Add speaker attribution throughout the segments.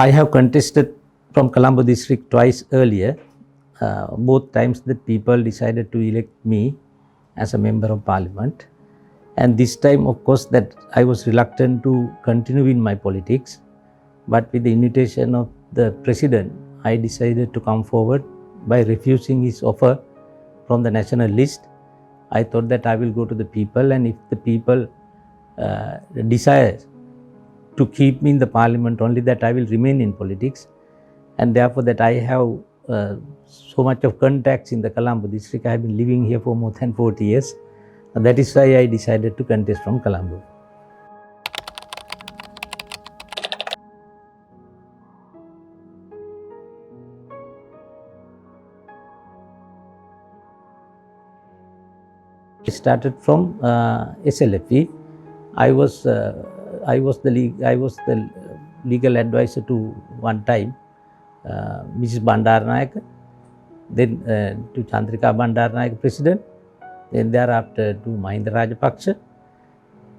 Speaker 1: I have contested from Colombo district twice earlier. Both times the people decided to elect me as a member of parliament. And this time, of course, that I was reluctant to continue in my politics. But with the invitation of the president, I decided to come forward by refusing his offer from the national list. I thought that I will go to the people, and if the people desire to keep me in the parliament, only that I will remain in politics. And therefore that I have so much of contacts in the Colombo district. I have been living here for more than 40 years. And that is why I decided to contest from Colombo. I started from SLFE. I was the legal advisor to one time Mrs. Bandaranaike, then to Chandrika Bandaranaike president, then thereafter to Mahinda Rajapaksa.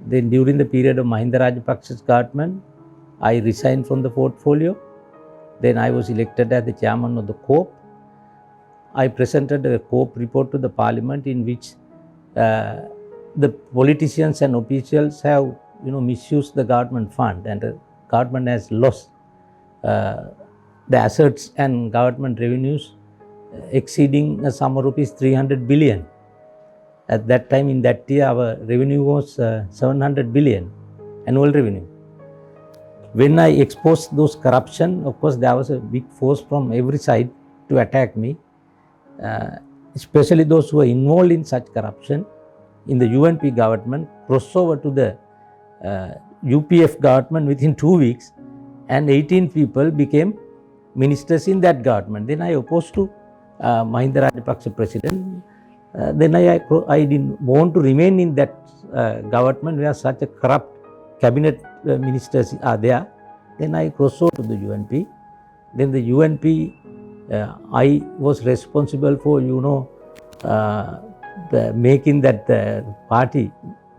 Speaker 1: Then during the period of Mahinda Rajapaksa's government, I resigned from the portfolio. Then I was elected as the chairman of the COP. I presented a COP report to the parliament in which the politicians and officials have misused the government fund, and the government has lost the assets and government revenues exceeding a sum of rupees 300 billion. At that time, in that year, our revenue was 700 billion annual revenue. When I exposed those corruption, of course, there was a big force from every side to attack me, especially those who were involved in such corruption in the UNP government, crossed over to the UPF government within 2 weeks, and 18 people became ministers in that government. Then I opposed to Mahinda Rajapaksa president. Then I didn't want to remain in that government where such a corrupt cabinet ministers are there. Then I crossed over to the UNP. Then the UNP, I was responsible for making that party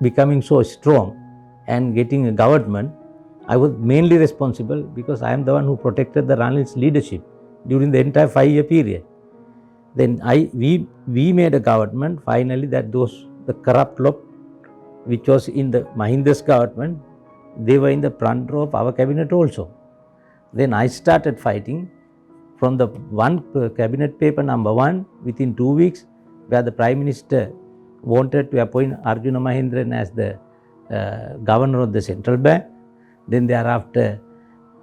Speaker 1: becoming so strong and getting a government. I was mainly responsible because I am the one who protected the Ranil's leadership during the entire 5-year period. Then we made a government finally that the corrupt lot which was in the Mahinda's government, they were in the front row of our cabinet also. Then I started fighting from the cabinet paper number 1 within 2 weeks, where the Prime Minister wanted to appoint Arjuna Mahendran as the governor of the central bank. Then thereafter,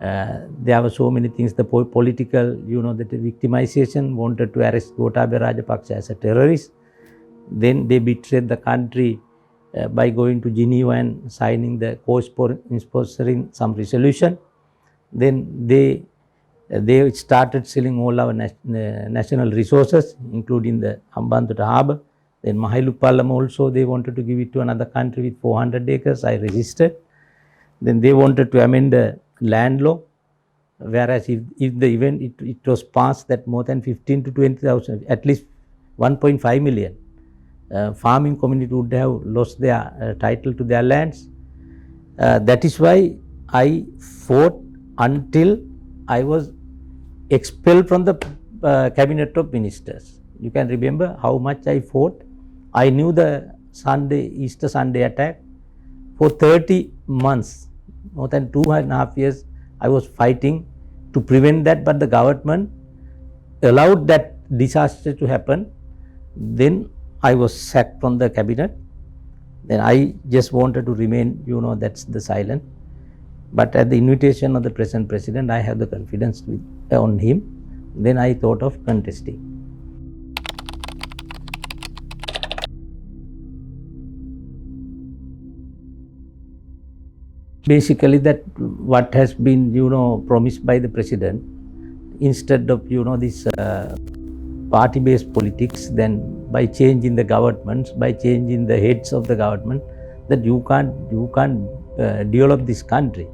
Speaker 1: there were so many things, the political, the victimization, wanted to arrest Gotabaya Rajapaksa as a terrorist. Then they betrayed the country by going to Geneva and signing the co-sponsoring some resolution. Then they started selling all our national resources, including the Hambantota harbour. Then Mahiluppalam also, they wanted to give it to another country with 400 acres. I resisted. Then they wanted to amend the land law, whereas if the event it was passed that more than 15 to 20,000, at least 1.5 million farming community would have lost their title to their lands. That is why I fought until I was expelled from the cabinet of ministers. You can remember how much I fought. I knew the Easter Sunday attack. For 30 months, more than 2.5 years, I was fighting to prevent that, but the government allowed that disaster to happen. Then I was sacked from the cabinet. Then I just wanted to remain, that's the silent. But at the invitation of the present president, I have the confidence on him. Then I thought of contesting. Basically, that what has been, promised by the president, instead of, this party-based politics, then by changing the governments, by changing the heads of the government, that you can't develop this country.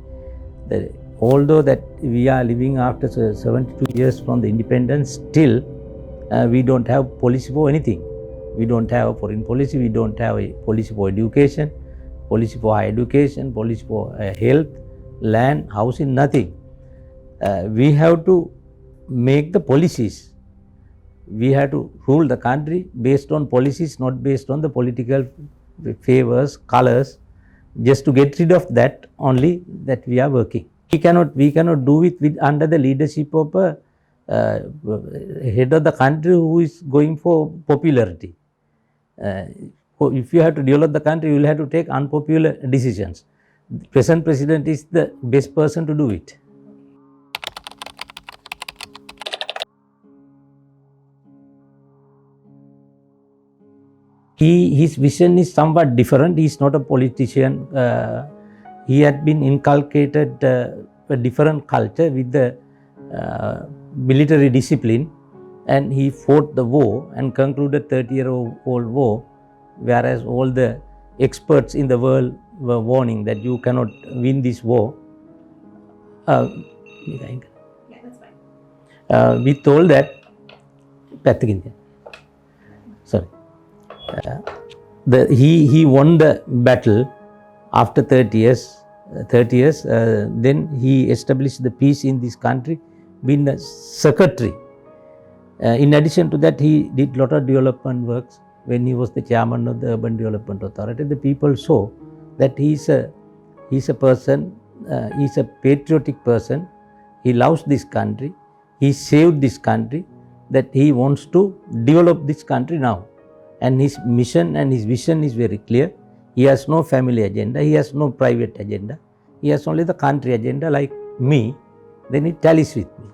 Speaker 1: Although that we are living after 72 years from the independence, still we don't have policy for anything. We don't have a foreign policy, we don't have a policy for education, policy for higher education, policy for health, land, housing, nothing. We have to make the policies. We have to rule the country based on policies, not based on the political favors, colors. Just to get rid of that only that we are working. We cannot do it with under the leadership of a head of the country who is going for popularity. If you have to develop the country, you will have to take unpopular decisions. The present president is the best person to do it. His vision is somewhat different. He is not a politician. He had been inculcated a different culture with the military discipline, and he fought the war and concluded 30-year-old war, whereas all the experts in the world were warning that you cannot win this war.
Speaker 2: Yeah, that's fine.
Speaker 1: We told that, sorry, he won the battle after 30 years. Then he established the peace in this country, being a secretary. In addition to that, he did lot of development works. When he was the chairman of the Urban Development Authority, the people saw that he's a person, he's a patriotic person. He loves this country. He saved this country. That he wants to develop this country now. And his mission and his vision is very clear. He has no family agenda. He has no private agenda. He has only the country agenda like me. Then it tallies with me.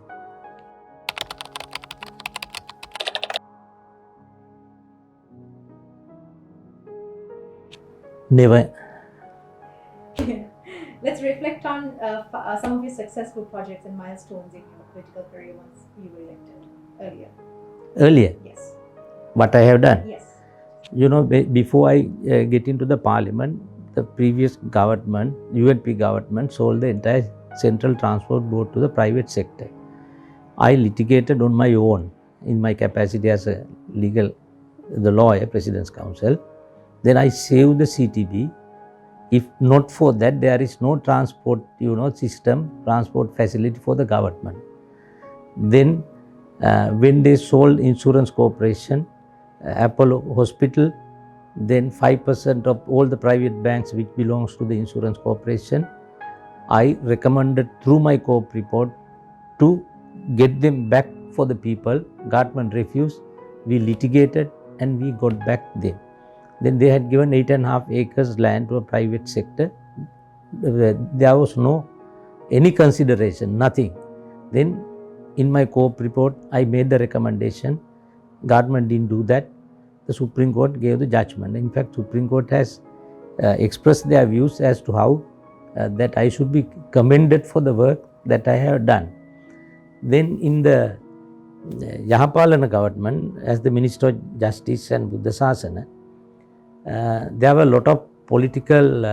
Speaker 1: Never.
Speaker 2: Let's reflect on some of your successful projects and milestones in your political career once you were elected
Speaker 1: Earlier?
Speaker 2: Yes.
Speaker 1: What I have done?
Speaker 2: Yes.
Speaker 1: You know, before I get into the parliament, the previous government, UNP government, sold the entire Central Transport Board to the private sector. I litigated on my own in my capacity as a lawyer, President's Counsel. Then I saved the CTB. If not for that, there is no transport, system, transport facility for the government. Then, when they sold Insurance Corporation, Apollo Hospital, then 5% of all the private banks which belongs to the Insurance Corporation, I recommended through my co-op report to get them back for the people. Government refused. We litigated and we got back them. Then they had given 8.5 acres land to a private sector. There was no any consideration, nothing. Then in my co-op report, I made the recommendation. Government didn't do that. The Supreme Court gave the judgment. In fact, Supreme Court has expressed their views as to how that I should be commended for the work that I have done. Then in the Yahapalana government, as the Minister of Justice and Buddha Sasana, there were a lot of political,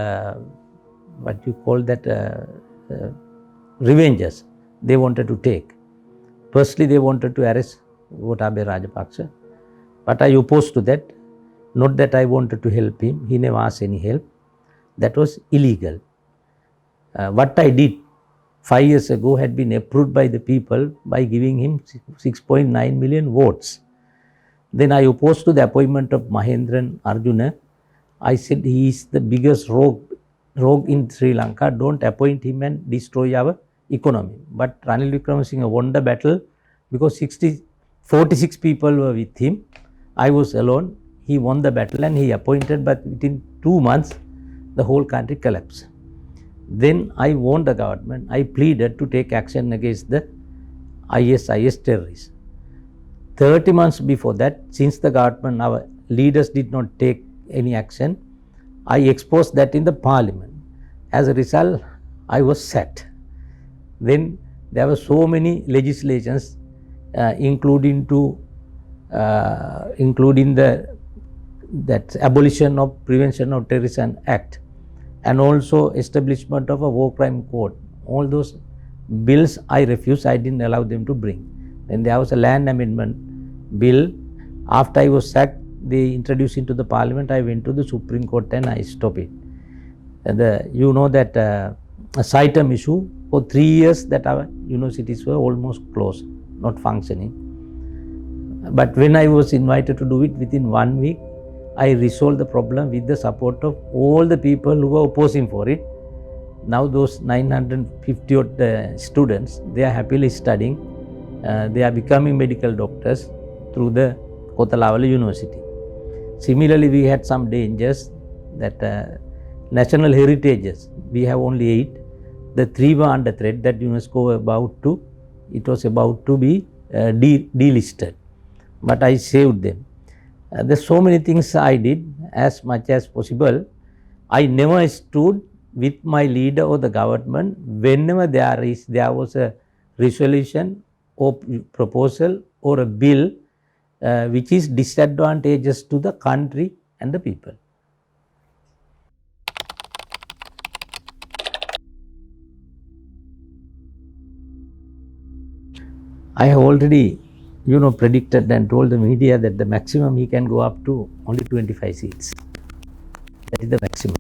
Speaker 1: revenges they wanted to take. Firstly, they wanted to arrest Gotabaya Rajapaksa, but I opposed to that. Not that I wanted to help him, he never asked any help. That was illegal. What I did 5 years ago had been approved by the people by giving him 6.9 million votes. Then I opposed to the appointment of Mahendran Arjuna. I said he is the biggest rogue in Sri Lanka. Don't appoint him and destroy our economy. But Ranil Wickremesinghe won the battle because 46 people were with him. I was alone. He won the battle and he appointed, but within 2 months, the whole country collapsed. Then I warned the government. I pleaded to take action against the ISIS terrorists. 30 months before that, since the government, our leaders did not take any action, I exposed that in the parliament. As a result, I was sacked. Then there were so many legislations, including that abolition of Prevention of Terrorism Act, and also establishment of a war crime court. All those bills I refused. I didn't allow them to bring. Then there was a land amendment bill. After I was sacked, they introduced into the parliament. I went to the Supreme Court and I stopped it. And a CITEM issue for 3 years that our universities were almost closed, not functioning. But when I was invited to do it, within 1 week, I resolved the problem with the support of all the people who were opposing for it. Now those 950 odd students, they are happily studying. They are becoming medical doctors through the Kotalawala University. Similarly, we had some dangers that national heritages, we have only 8. The 3 were under threat that UNESCO was about to be delisted. But I saved them. There's so many things I did as much as possible. I never stood with my leader or the government whenever there was a resolution or proposal or a bill which is disadvantageous to the country and the people. I have already, predicted and told the media that the maximum he can go up to only 25 seats. That is the maximum.